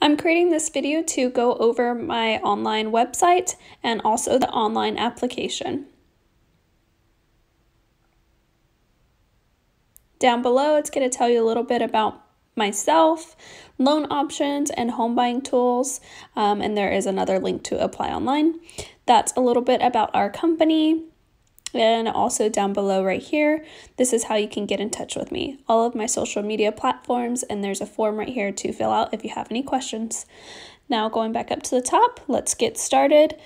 I'm creating this video to go over my online website and also the online application. Down below, it's going to tell you a little bit about myself, loan options, and home buying tools, and there is another link to apply online. That's a little bit about our company. And also down below right here, this is how you can get in touch with me. All of my social media platforms, and there's a form right here to fill out if you have any questions. Now going back up to the top, let's get started.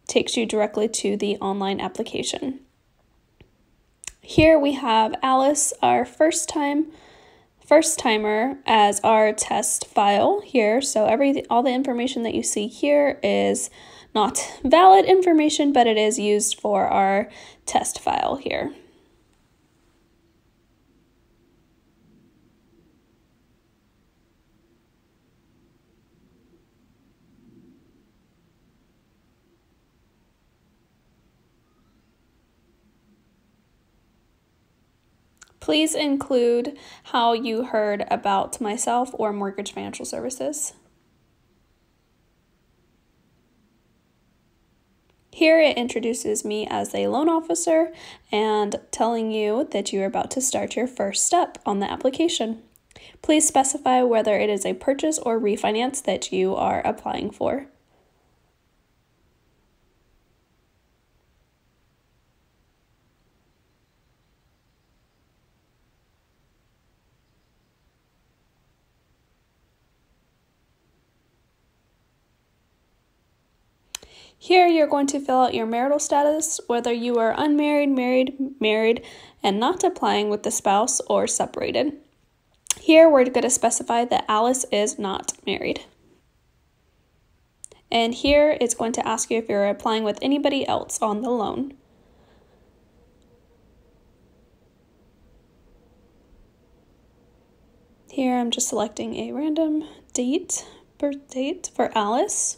Takes you directly to the online application. Here we have Alice, our first timer, as our test file here. So all the information that you see here is not valid information, but it is used for our test file here. Please include how you heard about myself or Mortgage Financial Services. Here it introduces me as a loan officer and telling you that you are about to start your first step on the application. Please specify whether it is a purchase or refinance that you are applying for. Here you're going to fill out your marital status, whether you are unmarried, married, and not applying with the spouse, or separated. Here we're going to specify that Alice is not married. And here it's going to ask you if you're applying with anybody else on the loan. Here I'm just selecting a random birth date for Alice.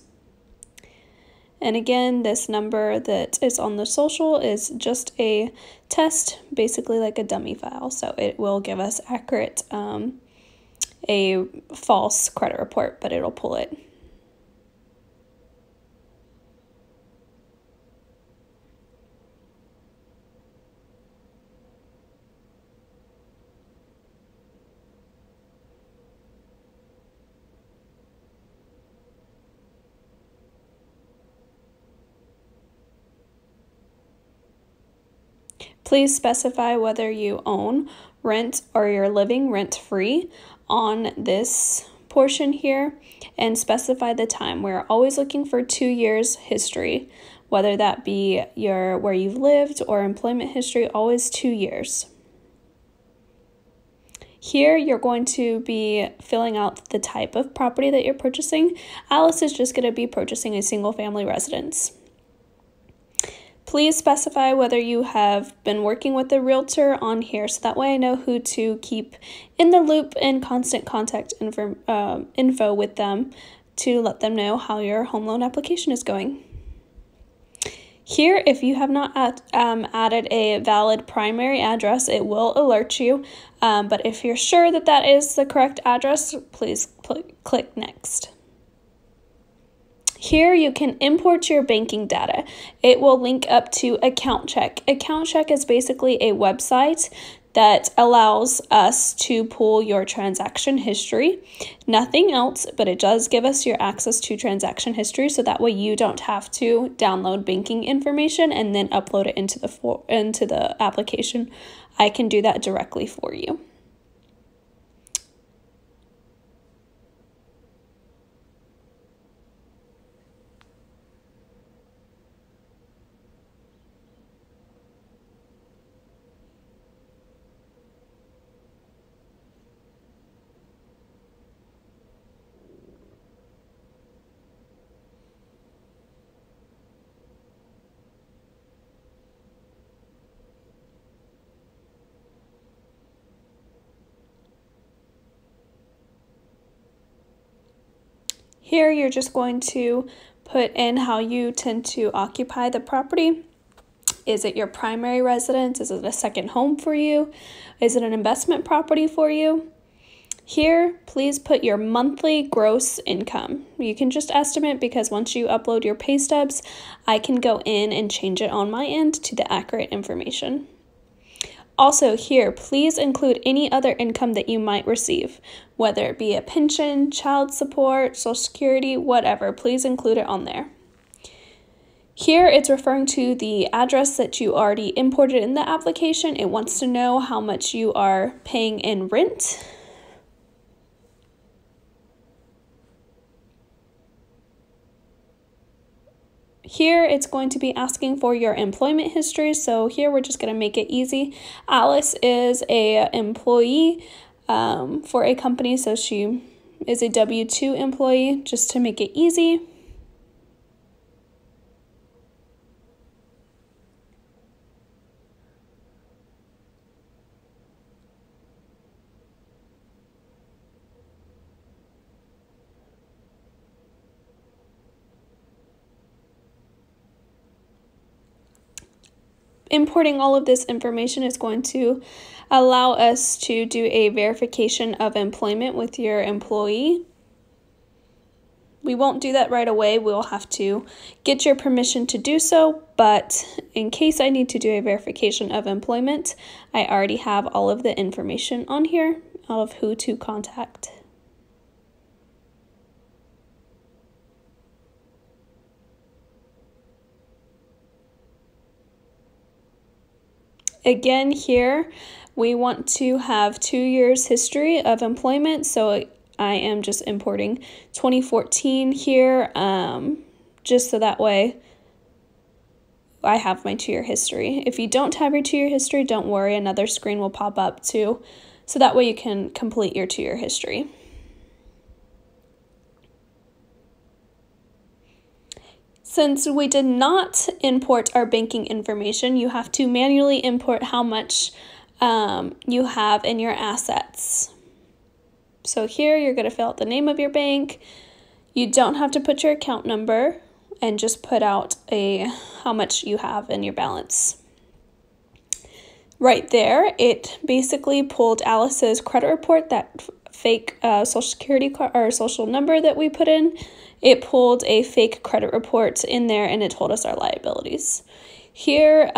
And again, this number that is on the social is just a test, basically like a dummy file. So it will give us accurate, a false credit report, but it'll pull it. Please specify whether you own, rent, or you're living rent-free on this portion here, and specify the time. We're always looking for 2 years history, whether that be where you've lived or employment history, always 2 years. Here you're going to be filling out the type of property that you're purchasing. Alice is just going to be purchasing a single family residence. Please specify whether you have been working with a realtor on here, so that way I know who to keep in the loop and constant contact info with them to let them know how your home loan application is going. Here, if you have not added a valid primary address, it will alert you, but if you're sure that that is the correct address, please click Next. Here you can import your banking data. It will link up to Account Check. Account Check is basically a website that allows us to pull your transaction history. Nothing else, but it does give us your access to transaction history, so that way you don't have to download banking information and then upload it into the application. I can do that directly for you. Here you're just going to put in how you tend to occupy the property. Is it your primary residence? Is it a second home for you? Is it an investment property for you? Here, please put your monthly gross income. You can just estimate because once you upload your pay stubs, I can go in and change it on my end to the accurate information. Also here, please include any other income that you might receive, whether it be a pension, child support, Social Security, whatever, please include it on there. Here, it's referring to the address that you already imported in the application. It wants to know how much you are paying in rent. Here, it's going to be asking for your employment history. So here, we're just going to make it easy. Alice is an employee for a company, so she is a W-2 employee, just to make it easy. Importing all of this information is going to allow us to do a verification of employment with your employee. We won't do that right away. We'll have to get your permission to do so, but in case I need to do a verification of employment, I already have all of the information on here of who to contact. Again, here we want to have 2 years history of employment, so I am just importing 2014 here, just so that way I have my 2-year history. If you don't have your 2-year history, don't worry, another screen will pop up too, so that way you can complete your 2-year history. Since we did not import our banking information, you have to manually import how much you have in your assets. So here you're going to fill out the name of your bank. You don't have to put your account number and just put out how much you have in your balance. Right there, it basically pulled Alice's credit report, that fake Social Security card or social number that we put in. It pulled a fake credit report in there and it told us our liabilities. Here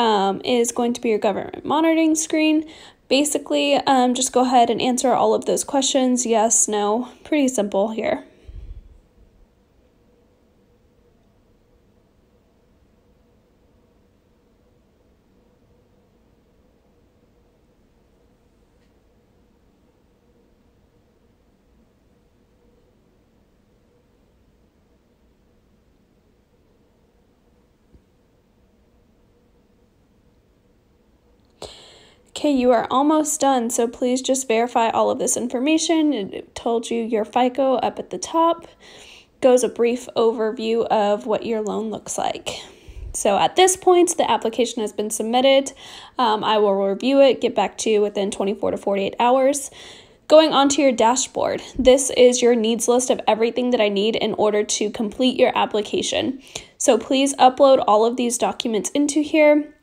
is going to be your government monitoring screen. Basically, just go ahead and answer all of those questions. Yes, no, pretty simple here. Okay, you are almost done, so please just verify all of this information. It told you your FICO up at the top. Goes a brief overview of what your loan looks like. So at this point, the application has been submitted. I will review it, get back to you within 24 to 48 hours. Going onto your dashboard, this is your needs list of everything that I need in order to complete your application. So please upload all of these documents into here.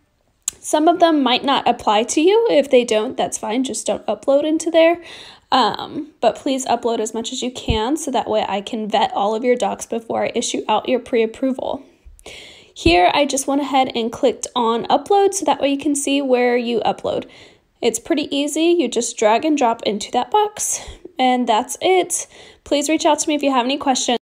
Some of them might not apply to you. If they don't, that's fine. Just don't upload into there. But please upload as much as you can so that way I can vet all of your docs before I issue out your pre-approval. Here, I just went ahead and clicked on upload so that way you can see where you upload. It's pretty easy. You just drag and drop into that box, and that's it. Please reach out to me if you have any questions.